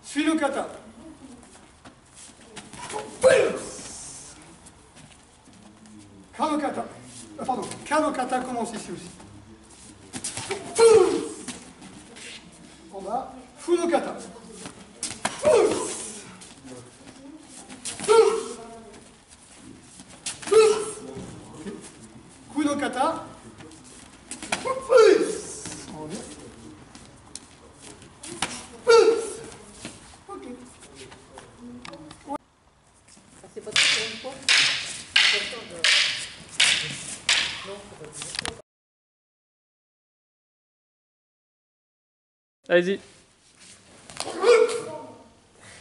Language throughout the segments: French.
Suis le kata. Kano kata. Pardon, Kano kata commence ici aussi. En bas, Funo kata. Kuno kata. C'est pas trop une fois. Allez-y.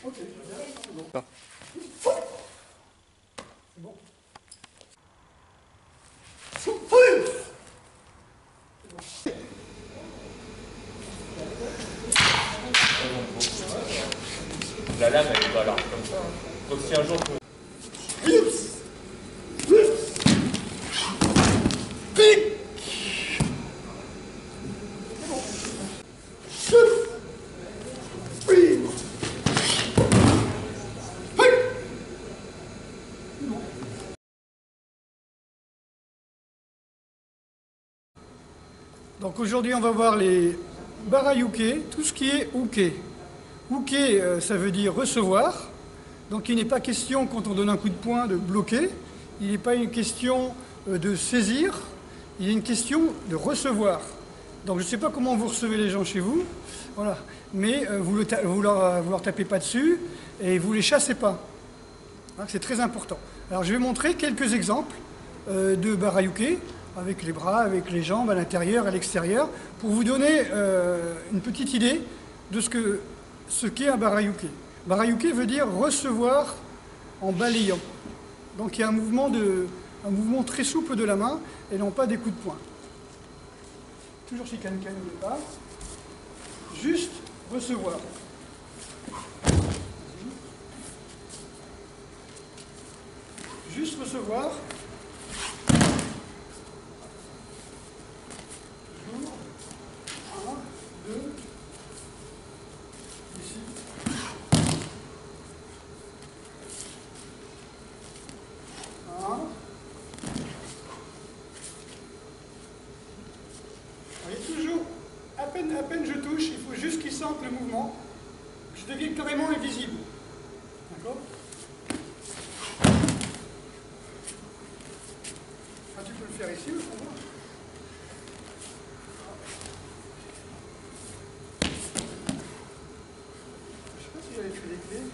Ok. Non. C'est bon. La lame, elle est pas là, comme ça. Donc si un jour... Donc aujourd'hui, on va voir les barayuke, tout ce qui est uke. Uke, ça veut dire recevoir. Donc il n'est pas question, quand on donne un coup de poing, de bloquer. Il n'est pas une question de saisir. Il est une question de recevoir. Donc je ne sais pas comment vous recevez les gens chez vous, voilà. Mais vous ne leur tapez pas dessus et vous ne les chassez pas. C'est très important. Alors je vais montrer quelques exemples de barayuke, avec les bras, avec les jambes, à l'intérieur, à l'extérieur, pour vous donner une petite idée de ce qu'est un barayuke. Barayuke veut dire recevoir en balayant. Donc il y a un mouvement très souple de la main et non pas des coups de poing. Toujours chez Kankan au départ. Juste recevoir. Juste recevoir. À peine je touche, il faut juste qu'ils sentent le mouvement, que je devienne carrément invisible. D'accord? Tu peux le faire ici, au fond. Je ne sais pas si j'avais fait les clés.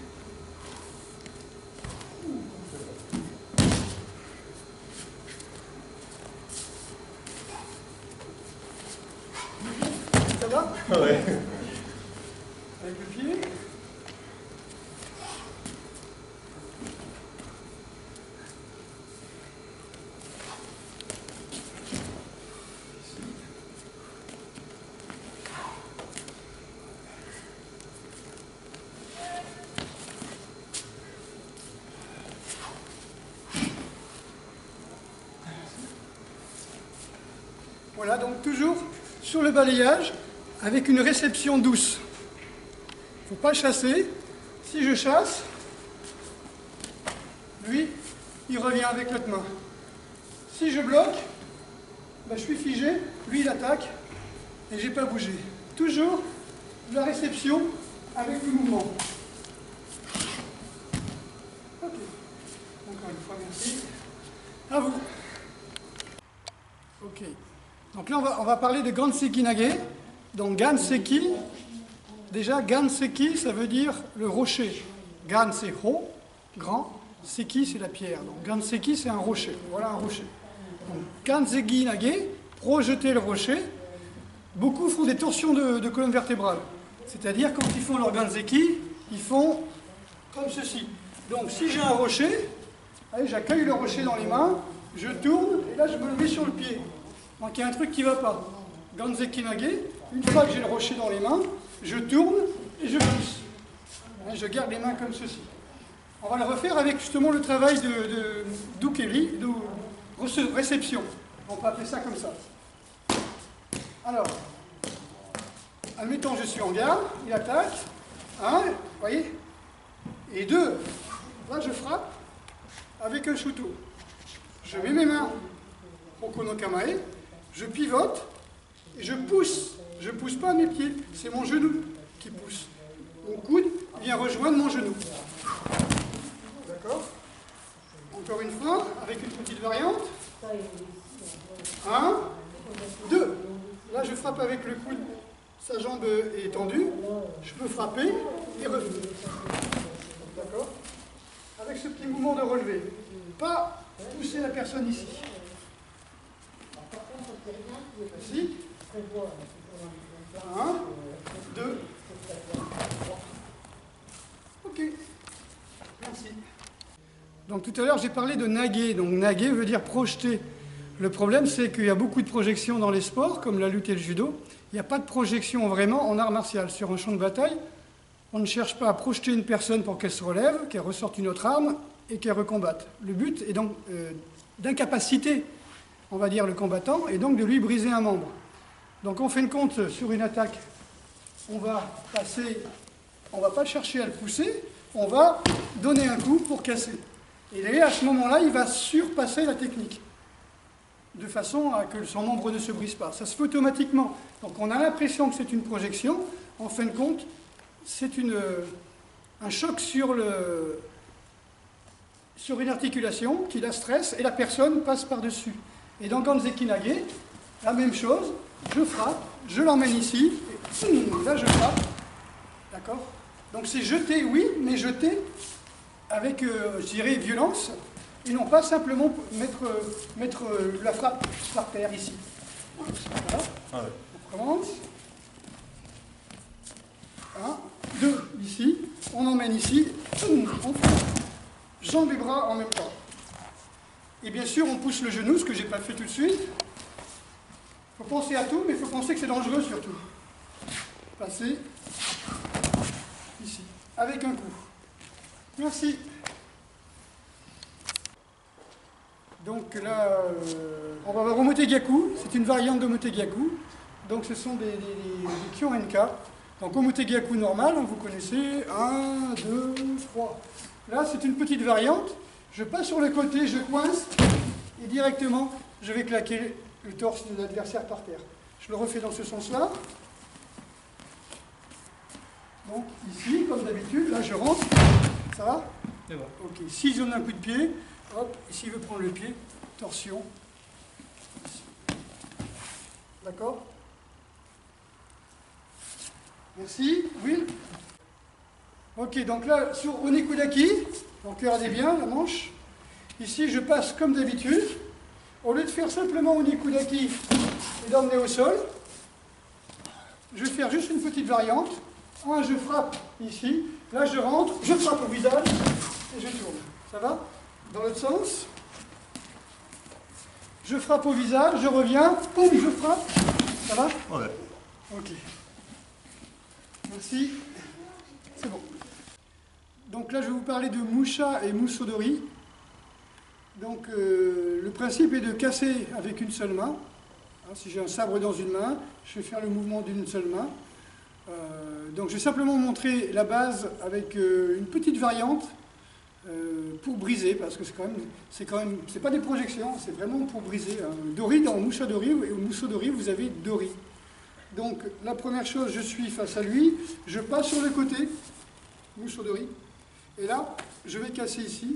Ça va? Ouais. Avec le pied. Voilà, donc toujours sur le balayage, avec une réception douce. Il ne faut pas chasser. Si je chasse, lui, il revient avec l'autre main. Si je bloque, ben, je suis figé, lui il attaque, et je n'ai pas bougé. Toujours de la réception avec le mouvement. Ok. Encore une fois, merci. À vous. Ok. Donc là, on va parler de Ganseki Nage. Donc Ganseki, déjà Ganseki, ça veut dire le rocher. Gan, c'est ho, grand. Seki, c'est la pierre. Donc Ganseki, c'est un rocher. Voilà un rocher. Donc Ganseki Nage, projeter le rocher. Beaucoup font des torsions de colonne vertébrale. C'est-à-dire, quand ils font leur Ganseki, ils font comme ceci. Donc si j'ai un rocher, allez, j'accueille le rocher dans les mains, je tourne, et là je me le mets sur le pied. Donc il y a un truc qui ne va pas. Ganzekinage, une fois que j'ai le rocher dans les mains, je tourne et je pousse. Et je garde les mains comme ceci. On va le refaire avec justement le travail d'ukeli, de réception. On peut appeler ça comme ça. Alors, admettons je suis en garde, il attaque. 1, vous voyez, et 2, là je frappe avec un shuto. Je mets mes mains au konokamae, je pivote et je pousse. Je ne pousse pas mes pieds, c'est mon genou qui pousse. Mon coude vient rejoindre mon genou. D'accord? Encore une fois, avec une petite variante. 1, 2. Là, je frappe avec le coude, sa jambe est tendue. Je peux frapper et revenir. D'accord? Avec ce petit mouvement de relevé. Pas pousser la personne ici. Ici. 1, 2. Ok. Merci. Donc tout à l'heure, j'ai parlé de nager. Donc nager veut dire projeter. Le problème, c'est qu'il y a beaucoup de projections dans les sports, comme la lutte et le judo. Il n'y a pas de projection vraiment en art martial. Sur un champ de bataille, on ne cherche pas à projeter une personne pour qu'elle se relève, qu'elle ressorte une autre arme et qu'elle recombatte. Le but est donc d'incapaciter, on va dire, le combattant et donc de lui briser un membre. Donc en fin de compte, sur une attaque, on va passer, on ne va pas chercher à le pousser, on va donner un coup pour casser. Et à ce moment-là, il va surpasser la technique, de façon à que son membre ne se brise pas. Ça se fait automatiquement. Donc on a l'impression que c'est une projection, en fin de compte, c'est un choc sur une articulation qui la stresse et la personne passe par-dessus. Et dans Ganzekinage, la même chose, je frappe, je l'emmène ici, et là je frappe. D'accord? Donc c'est jeter, oui, mais jeter avec, je dirais, violence, et non pas simplement mettre la frappe par terre ici. Voilà. Ah ouais. On commence. 1, 2, ici, on emmène ici, on frappe. Jambes et bras en même temps. Et bien sûr, on pousse le genou, ce que je n'ai pas fait tout de suite. Il faut penser à tout, mais il faut penser que c'est dangereux surtout. Passer ici, avec un coup. Merci. Donc là, on va voir Omotegaku. C'est une variante d'Omotegaku. Donc ce sont des Kyorenka. Donc Omotegaku normal, vous connaissez. 1, 2, 3. Là, c'est une petite variante. Je passe sur le côté, je coince, et directement, je vais claquer le torse de l'adversaire par terre. Je le refais dans ce sens-là. Donc ici, comme d'habitude, là je rentre. Ça va? C'est bon. Ok. Si je donne un coup de pied, hop, ici il veut prendre le pied, torsion. D'accord? Merci. Will? Ok, donc là, sur Onikudaki, donc regardez bien la manche. Ici, je passe comme d'habitude. Au lieu de faire simplement Onikudaki et d'emmener au sol, je vais faire juste une petite variante. Je frappe ici. Là, je rentre, je frappe au visage et je tourne. Ça va? Dans l'autre sens. Je frappe au visage, je reviens, boum, je frappe. Ça va? Ouais. Ok. Merci. C'est bon. Donc là, je vais vous parler de Musha et Musodori. Donc, le principe est de casser avec une seule main. Si j'ai un sabre dans une main, je vais faire le mouvement d'une seule main. Donc, je vais simplement montrer la base avec une petite variante pour briser, parce que c'est pas des projections, c'est vraiment pour briser. Dori, dans Musha Dori et Musodori, vous avez Dori. Donc, la première chose, je suis face à lui, je passe sur le côté, Musodori, et là, je vais casser ici.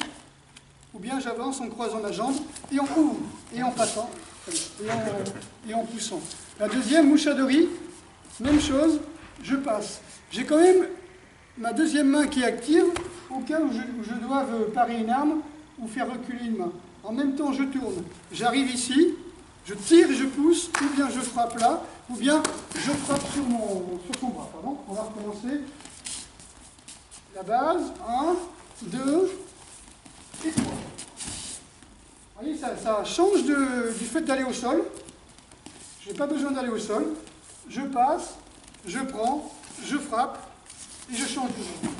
Ou bien j'avance en croisant la jambe et en ouvre, et en passant, et en poussant. La deuxième, Mushadori, même chose, je passe. J'ai quand même ma deuxième main qui est active, au cas où je dois parer une arme ou faire reculer une main. En même temps, je tourne. J'arrive ici, je tire et je pousse, ou bien je frappe là, ou bien je frappe sur son bras. Pardon. On va recommencer. La base, 1, 2... et 3. Vous voyez, ça change du fait d'aller au sol. Je n'ai pas besoin d'aller au sol. Je passe, je prends, je frappe et je change de main.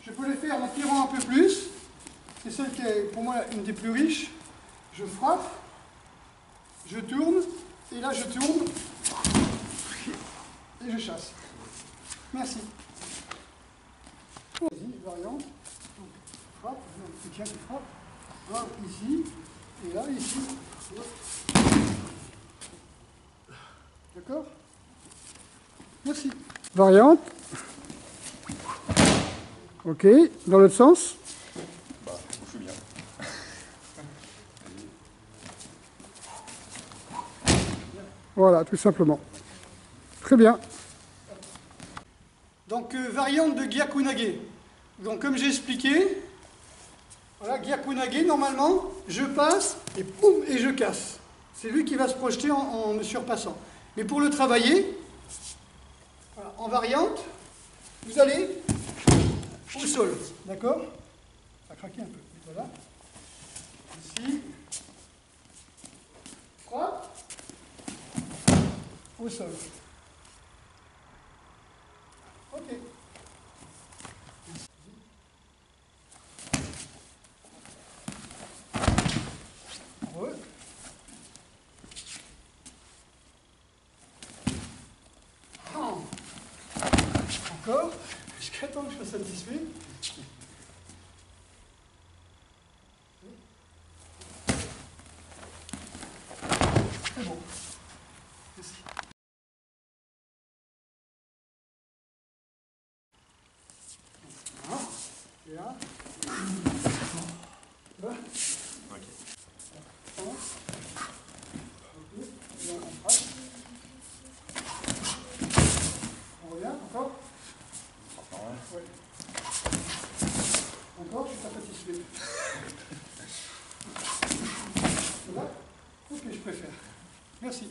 Je peux les faire en tirant un peu plus. C'est celle qui est pour moi une des plus riches. Je frappe, je tourne, et là je tourne, et je chasse. Merci. Vas-y, variante. Donc, frappe, tu tiens, tu frappes. Là, ici, et là, ici. D'accord? Merci. Variante. Ok, dans l'autre sens. Bah, je suis bien. Voilà, tout simplement. Très bien. Donc, variante de Gyakunage. Donc, comme j'ai expliqué, voilà, Gyakunage, normalement, je passe et boum, et je casse. C'est lui qui va se projeter en me surpassant. Mais pour le travailler, voilà, en variante, vous allez au sol. D'accord? Ça a craqué un peu. Voilà. Ici. Frappe. Au sol. Ok. Heureux. Oh. Encore. Jusqu'à temps que je sois satisfait. C'est bon. Merci. Et là. Là. Ok. Et là, on frappe. On revient, encore. Ouais. Encore, je suis pas satisfait. Voilà. Ok, je préfère. Merci.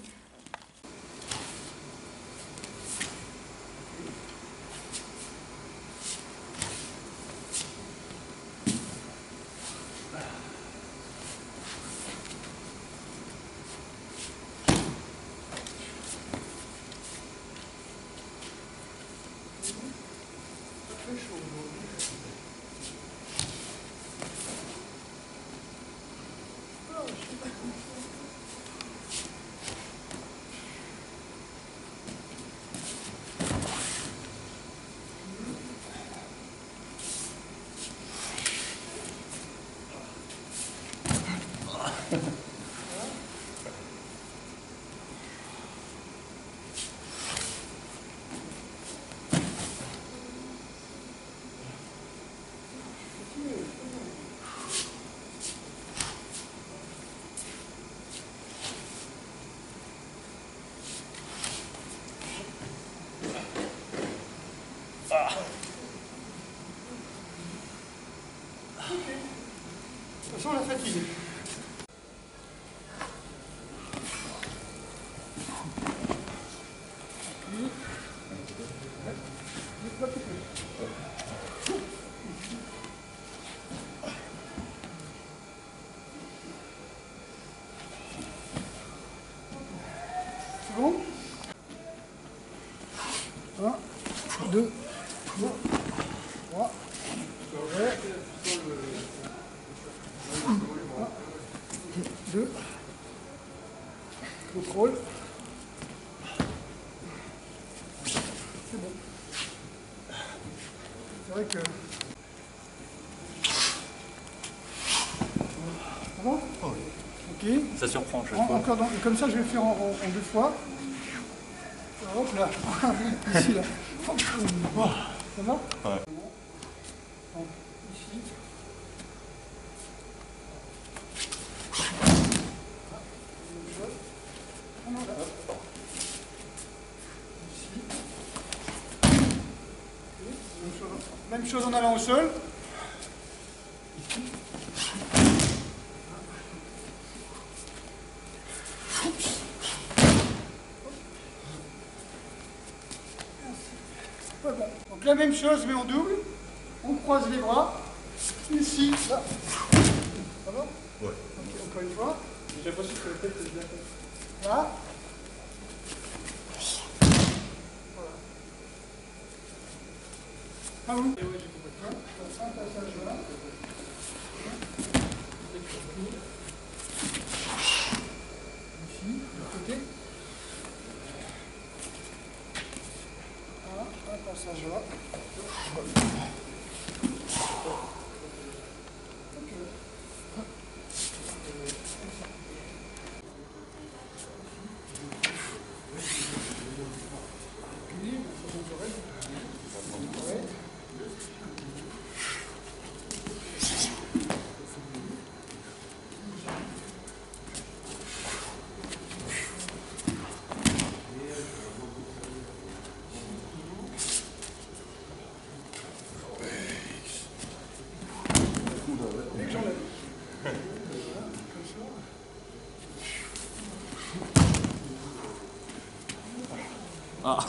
Très chaud aujourd'hui. De toute façon, la fatigue. C'est bon? 1, 2, 3. Ouais. 2. Contrôle. C'est bon. C'est vrai que... Ça va? Oh oui. Ok. Ça surprend chaque fois. Encore comme ça, je vais le faire en 2 fois. Hop là. Ici, là. Ça va? Ouais. Donc, ici. Ici. Même chose en allant au sol. Ici. Voilà. Donc la même chose mais en double. On croise les bras. Ici, là. Ça va? Ouais. Ok, encore une fois. J'ai l'impression que la tête est bien faite. Là. Voilà. Ah oui. Un passage là. Ici, de l'autre côté. Voilà, un passage là. Ah